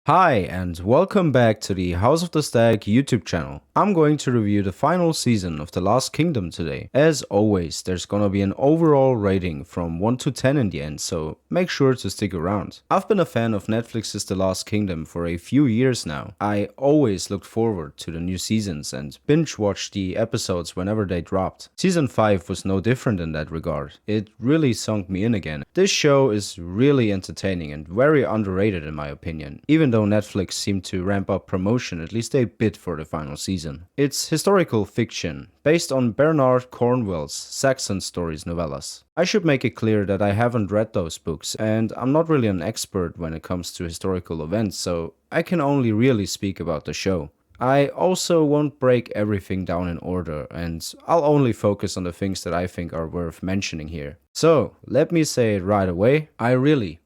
Hi, and welcome back to the House of the Stag YouTube channel. I'm going to review the final season of The Last Kingdom today. As always, there's gonna be an overall rating from 1 to 10 in the end, so make sure to stick around. I've been a fan of Netflix's The Last Kingdom for a few years now. I always looked forward to the new seasons and binge-watched the episodes whenever they dropped. Season 5 was no different in that regard. It really sunk me in again. This show is really entertaining and very underrated in my opinion, even though Netflix seemed to ramp up promotion at least a bit for the final season. It's historical fiction, based on Bernard Cornwell's Saxon stories novellas. I should make it clear that I haven't read those books, and I'm not really an expert when it comes to historical events, so I can only really speak about the show. I also won't break everything down in order, and I'll only focus on the things that I think are worth mentioning here. So, let me say it right away, I really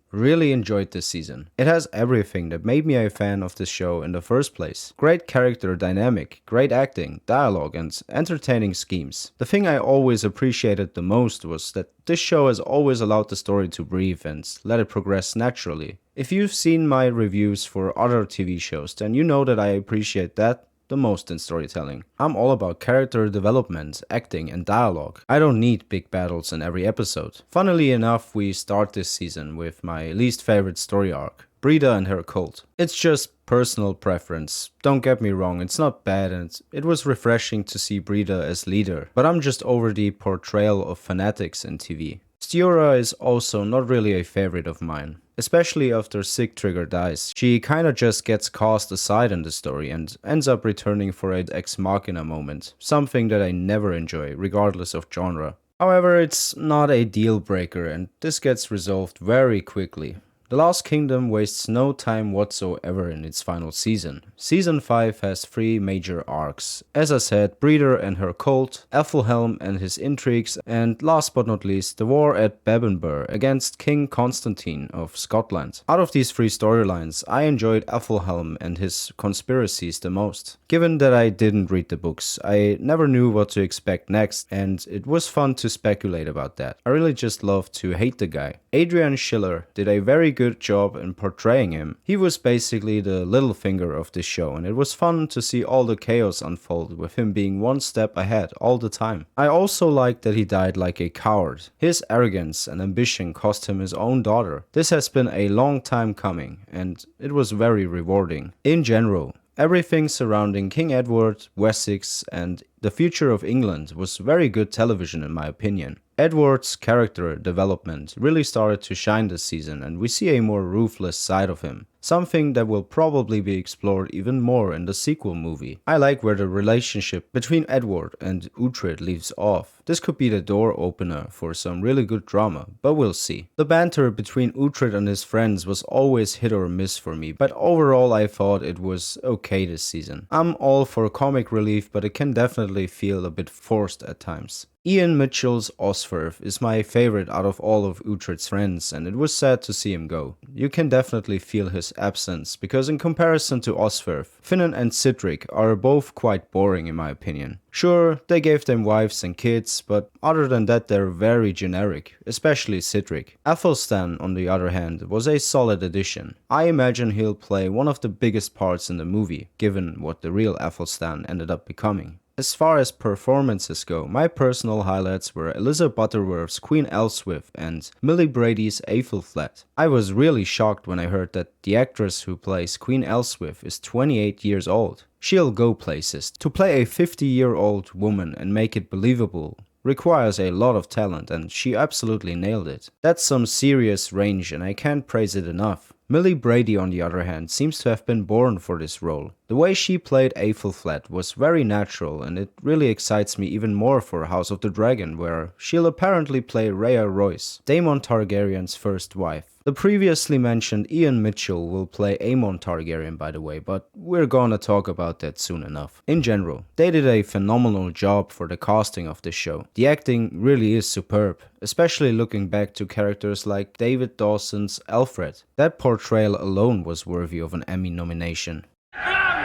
enjoyed this season. It has everything that made me a fan of this show in the first place. Great character dynamic, great acting, dialogue, and entertaining schemes. The thing I always appreciated the most was that this show has always allowed the story to breathe and let it progress naturally. If you've seen my reviews for other TV shows, then you know that I appreciate that the most in storytelling. I'm all about character development, acting, and dialogue. I don't need big battles in every episode. Funnily enough, we start this season with my least favorite story arc, Brida and her cult. It's just personal preference. Don't get me wrong, it's not bad and it was refreshing to see Brida as leader, but I'm just over the portrayal of fanatics in TV. Stiora is also not really a favorite of mine. Especially after Sigtrigger dies. She kinda just gets cast aside in the story and ends up returning for an ex machina moment, something that I never enjoy, regardless of genre. However, it's not a deal breaker and this gets resolved very quickly. The Last Kingdom wastes no time whatsoever in its final season. Season 5 has 3 major arcs. As I said, Breeder and her cult, Ethelhelm and his intrigues, and last but not least, the war at Bebbanburg against King Constantine of Scotland. Out of these 3 storylines, I enjoyed Ethelhelm and his conspiracies the most. Given that I didn't read the books, I never knew what to expect next, and it was fun to speculate about that. I really just loved to hate the guy. Adrian Schiller did a very good job in portraying him. He was basically the little finger of this show, and it was fun to see all the chaos unfold with him being one step ahead all the time. I also liked that he died like a coward. His arrogance and ambition cost him his own daughter. This has been a long time coming, and it was very rewarding. In general, everything surrounding King Edward, Wessex, and the future of England was very good television in my opinion. Edward's character development really started to shine this season and we see a more ruthless side of him. Something that will probably be explored even more in the sequel movie. I like where the relationship between Edward and Uthred leaves off. This could be the door opener for some really good drama, but we'll see. The banter between Uthred and his friends was always hit or miss for me, but overall I thought it was okay this season. I'm all for comic relief, but it can definitely feel a bit forced at times. Ian Mitchell's Osferth is my favorite out of all of Uthred's friends, and it was sad to see him go. You can definitely feel his absence, because in comparison to Osferth, Finan and Cedric are both quite boring in my opinion. Sure, they gave them wives and kids, but other than that they're very generic, especially Cedric. Athelstan, on the other hand, was a solid addition. I imagine he'll play one of the biggest parts in the movie, given what the real Athelstan ended up becoming. As far as performances go, my personal highlights were Elizabeth Butterworth's Queen Elswith and Millie Brady's Aethelflaed. I was really shocked when I heard that the actress who plays Queen Elswith is 28 years old. She'll go places. To play a 50-year-old woman and make it believable requires a lot of talent, and she absolutely nailed it. That's some serious range and I can't praise it enough. Millie Brady, on the other hand, seems to have been born for this role. The way she played Aethelflaed was very natural, and it really excites me even more for House of the Dragon, where she'll apparently play Rhea Royce, Daemon Targaryen's first wife. The previously mentioned Ian Mitchell will play Aemon Targaryen, by the way, but we're gonna talk about that soon enough. In general, they did a phenomenal job for the casting of this show. The acting really is superb, especially looking back to characters like David Dawson's Alfred. That portrayal alone was worthy of an Emmy nomination. Crowned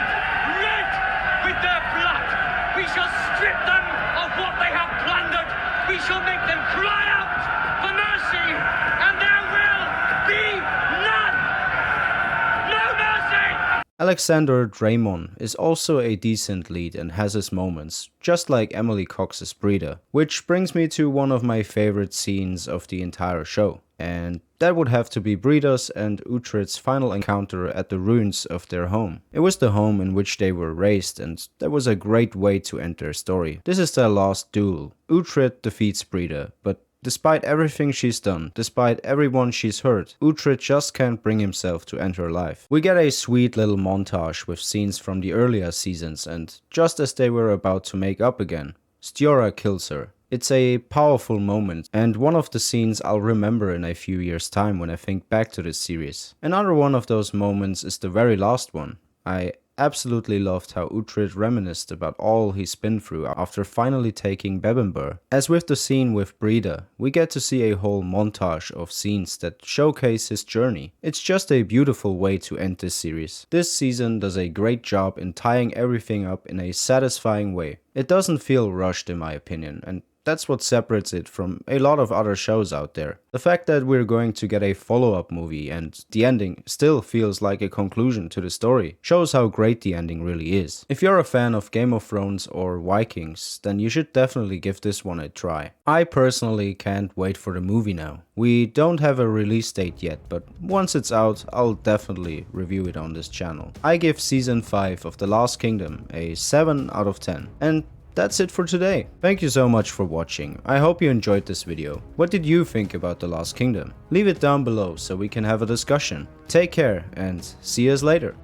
red with their blood, we shall strip them of what they have plundered. We shall make them cry out for mercy, and there will be none. No mercy! Alexander Draymond is also a decent lead and has his moments, just like Emily Cox's Breda, which brings me to one of my favorite scenes of the entire show. And that would have to be Breda's and Uthred's final encounter at the ruins of their home. It was the home in which they were raised, and that was a great way to end their story. This is their last duel. Uthred defeats Breda, but despite everything she's done, despite everyone she's hurt, Uthred just can't bring himself to end her life. We get a sweet little montage with scenes from the earlier seasons, and just as they were about to make up again, Stiora kills her. It's a powerful moment, and one of the scenes I'll remember in a few years' time when I think back to this series. Another one of those moments is the very last one. I absolutely loved how Uthred reminisced about all he's been through after finally taking Bebbanburg. As with the scene with Breda, we get to see a whole montage of scenes that showcase his journey. It's just a beautiful way to end this series. This season does a great job in tying everything up in a satisfying way. It doesn't feel rushed in my opinion, and that's what separates it from a lot of other shows out there. The fact that we're going to get a follow-up movie and the ending still feels like a conclusion to the story shows how great the ending really is. If you're a fan of Game of Thrones or Vikings, then you should definitely give this one a try. I personally can't wait for the movie now. We don't have a release date yet, but once it's out, I'll definitely review it on this channel. I give season 5 of The Last Kingdom a 7 out of 10. And that's it for today. Thank you so much for watching. I hope you enjoyed this video. What did you think about The Last Kingdom? Leave it down below so we can have a discussion. Take care and see us later.